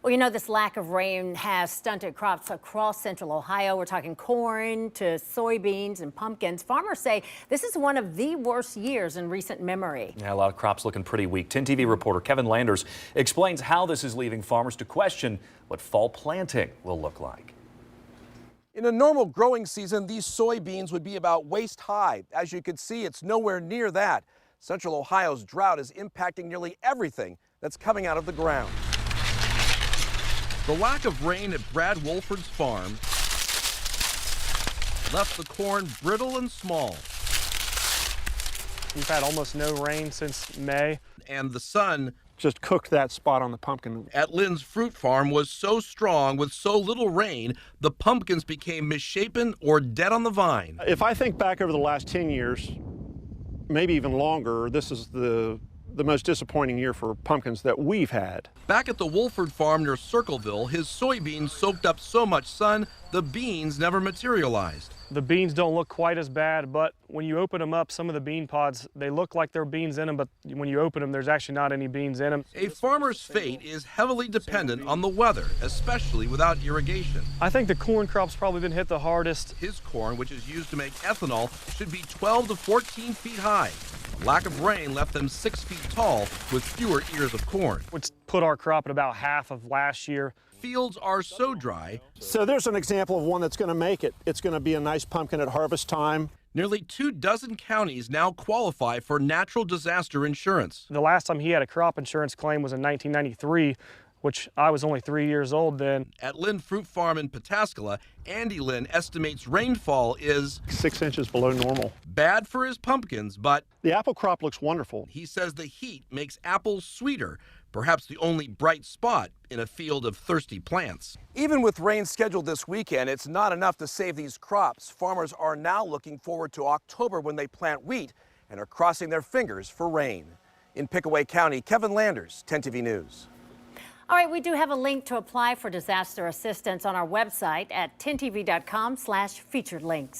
Well, you know, this lack of rain has stunted crops across central Ohio. We're talking corn to soybeans and pumpkins. Farmers say this is one of the worst years in recent memory. Yeah, a lot of crops looking pretty weak. 10 TV reporter Kevin Landers explains how this is leaving farmers to question what fall planting will look like. In a normal growing season, these soybeans would be about waist high. As you can see, it's nowhere near that. Central Ohio's drought is impacting nearly everything that's coming out of the ground. The lack of rain at Brad Wolford's farm left the corn brittle and small. We've had almost no rain since May. And the sun Just cooked that spot on the pumpkin. at Lynd's fruit farm was so strong with so little rain, the pumpkins became misshapen or dead on the vine. If I think back over the last 10 years, maybe even longer, this is the most disappointing year for pumpkins that we've had. Back at the Wolford farm near Circleville, his soybeans soaked up so much sun, the beans never materialized. The beans don't look quite as bad, but when you open them up, some of the bean pods, they look like there are beans in them, but when you open them, there's actually not any beans in them. A farmer's fate is heavily dependent on the weather, especially without irrigation. I think the corn crop's probably been hit the hardest. His corn, which is used to make ethanol, should be 12 to 14 feet high. Lack of rain left them 6 feet tall with fewer ears of corn. It's put our crop at about half of last year. Fields are so dry, So there's an example of one that's going to make it. It's going to be a nice pumpkin at harvest time. nearly 24 counties now qualify for natural disaster insurance. The last time he had a crop insurance claim was in 1993, which I was only 3 years old then. At Lynd Fruit Farm in Pataskala, Andy Lynn estimates rainfall is 6 inches below normal. bad for his pumpkins, but The apple crop looks wonderful. he says the heat makes apples sweeter, perhaps the only bright spot in a field of thirsty plants. Even with rain scheduled this weekend, it's not enough to save these crops. Farmers are now looking forward to October when they plant wheat and are crossing their fingers for rain. In Pickaway County, Kevin Landers, 10 TV News. All right, we do have a link to apply for disaster assistance on our website at 10tv.com/featured links.